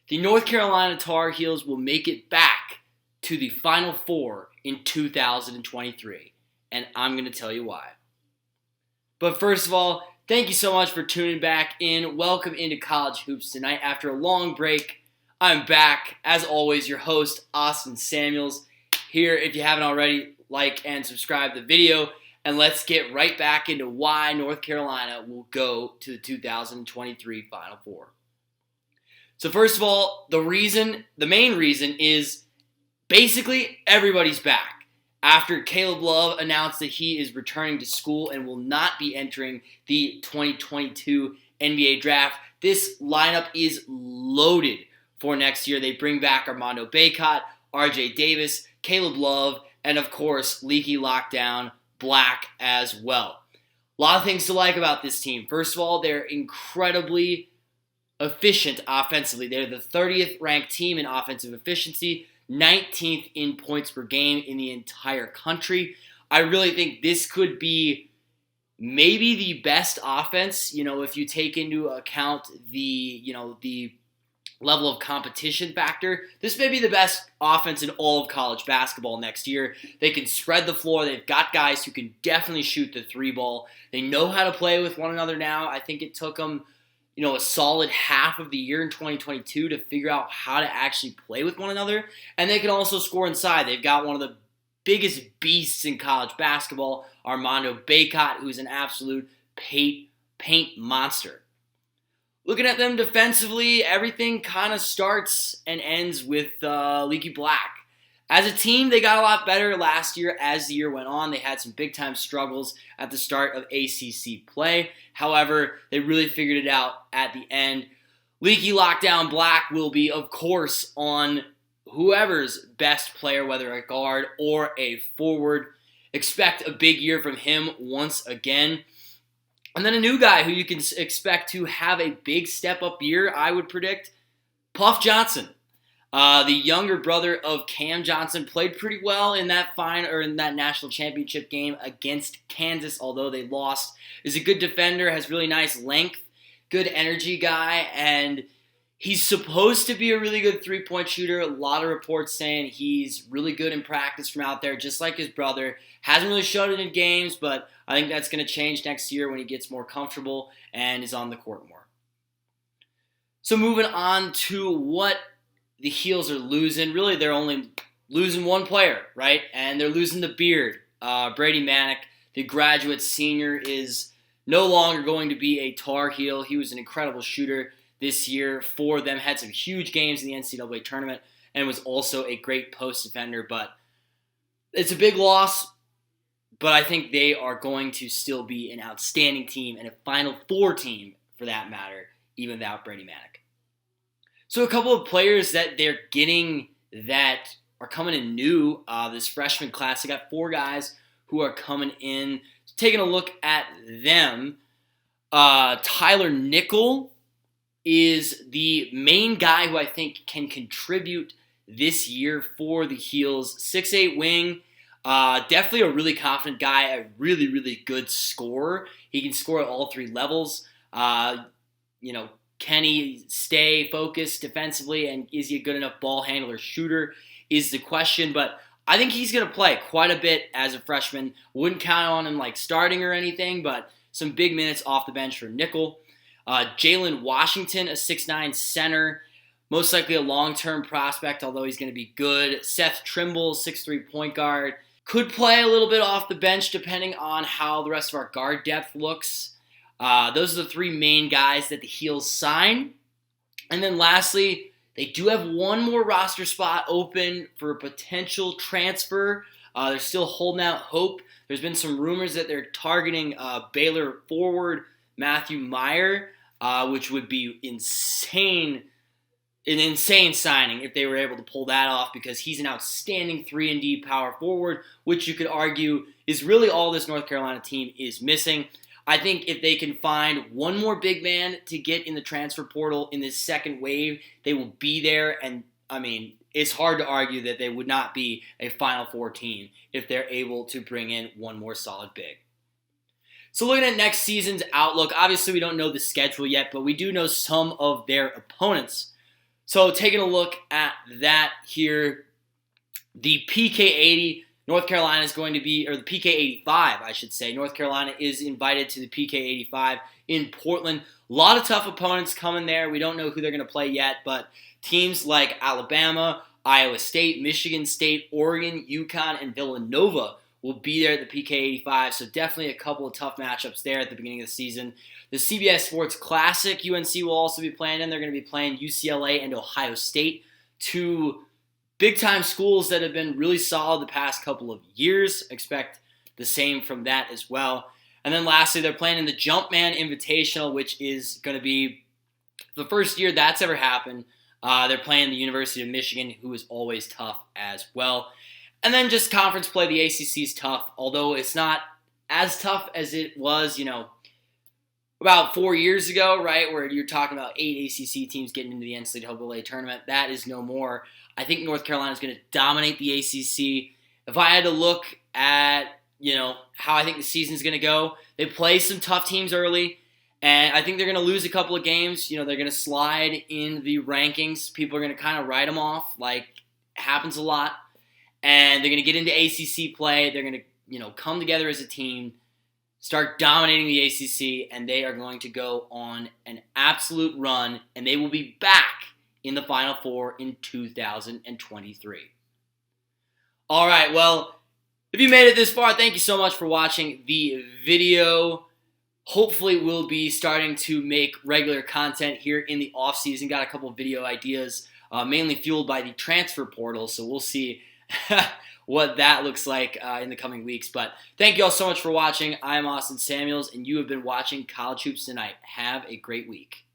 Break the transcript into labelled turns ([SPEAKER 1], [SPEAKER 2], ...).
[SPEAKER 1] the North Carolina Tar Heels will make it back to the Final Four in 2023, and I'm going to tell you why. But first of all, thank you so much for tuning back in. Welcome into College Hoops tonight. After a long break, I'm back. As always, your host, Austin Samuels. Here, if you haven't already, like and subscribe to the video. And let's get right back into why North Carolina will go to the 2023 Final Four. So first of all, the main reason is basically everybody's back. After Caleb Love announced that he is returning to school and will not be entering the 2022 NBA Draft, this lineup is loaded for next year. They bring back Armando Bacot, RJ Davis, Caleb Love, and of course, Leaky Lockdown Black as well. A lot of things to like about this team. First of all, they're incredibly efficient offensively. They're the 30th ranked team in offensive efficiency, 19th in points per game in the entire country. I really think this could be maybe the best offense, if you take into account the level of competition factor. This may be the best offense in all of college basketball next year. They can spread the floor. They've got guys who can definitely shoot the three ball. They know how to play with one another now. I think it took them a solid half of the year in 2022 to figure out how to actually play with one another. And they can also score inside. They've got one of the biggest beasts in college basketball, Armando Bacot, who's an absolute paint monster. Looking at them defensively, everything kind of starts and ends with Leaky Black. As a team, they got a lot better last year as the year went on. They had some big-time struggles at the start of ACC play. However, they really figured it out at the end. Leaky Lockdown Black will be, of course, on whoever's best player, whether a guard or a forward. Expect a big year from him once again. And then a new guy who you can expect to have a big step-up year, I would predict, Puff Johnson. The younger brother of Cam Johnson played pretty well in that national championship game against Kansas, although they lost. Is a good defender, has really nice length, good energy guy, and he's supposed to be a really good three-point shooter. A lot of reports saying he's really good in practice from out there, just like his brother. Hasn't really showed it in games, but I think that's going to change next year when he gets more comfortable and is on the court more. So moving on to what the Heels are losing. Really, they're only losing one player, right? And they're losing the beard. Brady Manick, the graduate senior, is no longer going to be a Tar Heel. He was an incredible shooter this year for them, had some huge games in the NCAA tournament, and was also a great post defender. But it's a big loss, but I think they are going to still be an outstanding team and a Final Four team, for that matter, even without Brady Manick. So a couple of players that they're getting that are coming in new, this freshman class. They got 4 guys who are coming in. Taking a look at them, Tyler Nickel is the main guy who I think can contribute this year for the Heels. 6'8" wing, definitely a really confident guy, a really, really good scorer. He can score at all 3 levels. Can he stay focused defensively, and is he a good enough ball handler shooter is the question. But I think he's going to play quite a bit as a freshman. Wouldn't count on him like starting or anything, but some big minutes off the bench for Nickel. Jalen Washington, a 6'9" center, most likely a long-term prospect, although he's going to be good. Seth Trimble, 6'3" point guard. Could play a little bit off the bench depending on how the rest of our guard depth looks. Those are the 3 main guys that the Heels sign. And then lastly, they do have one more roster spot open for a potential transfer. They're still holding out hope. There's been some rumors that they're targeting Baylor forward Matthew Meyer, which would be an insane signing if they were able to pull that off, because he's an outstanding 3-and-D power forward, which you could argue is really all this North Carolina team is missing. I think if they can find one more big man to get in the transfer portal in this second wave, they will be there. And, it's hard to argue that they would not be a Final Four team if they're able to bring in one more solid big. So looking at next season's outlook, obviously we don't know the schedule yet, but we do know some of their opponents. So taking a look at that here, the PK80, North Carolina is going to be, or the PK85, I should say. North Carolina is invited to the PK85 in Portland. A lot of tough opponents coming there. We don't know who they're going to play yet, but teams like Alabama, Iowa State, Michigan State, Oregon, UConn, and Villanova will be there at the PK85, so definitely a couple of tough matchups there at the beginning of the season. The CBS Sports Classic, UNC will also be playing in. They're going to be playing UCLA and Ohio State, two big-time schools that have been really solid the past couple of years. Expect the same from that as well. And then lastly, they're playing in the Jumpman Invitational, which is going to be the first year that's ever happened. They're playing the University of Michigan, who is always tough as well. And then just conference play, the ACC is tough, although it's not as tough as it was, about 4 years ago, right, where you're talking about 8 ACC teams getting into the NCAA tournament. That is no more. I think North Carolina is going to dominate the ACC. If I had to look at, how I think the season's going to go, they play some tough teams early, and I think they're going to lose a couple of games. They're going to slide in the rankings. People are going to kind of write them off, like it happens a lot. And they're going to get into ACC play. They're going to, come together as a team, start dominating the ACC, and they are going to go on an absolute run, and they will be back in the Final Four in 2023. All right, well, if you made it this far, thank you so much for watching the video. Hopefully, we'll be starting to make regular content here in the offseason. Got a couple of video ideas, mainly fueled by the transfer portal, so we'll see what that looks like in the coming weeks. But thank you all so much for watching. I am Austin Samuels, and you have been watching College Hoops Tonight. Have a great week.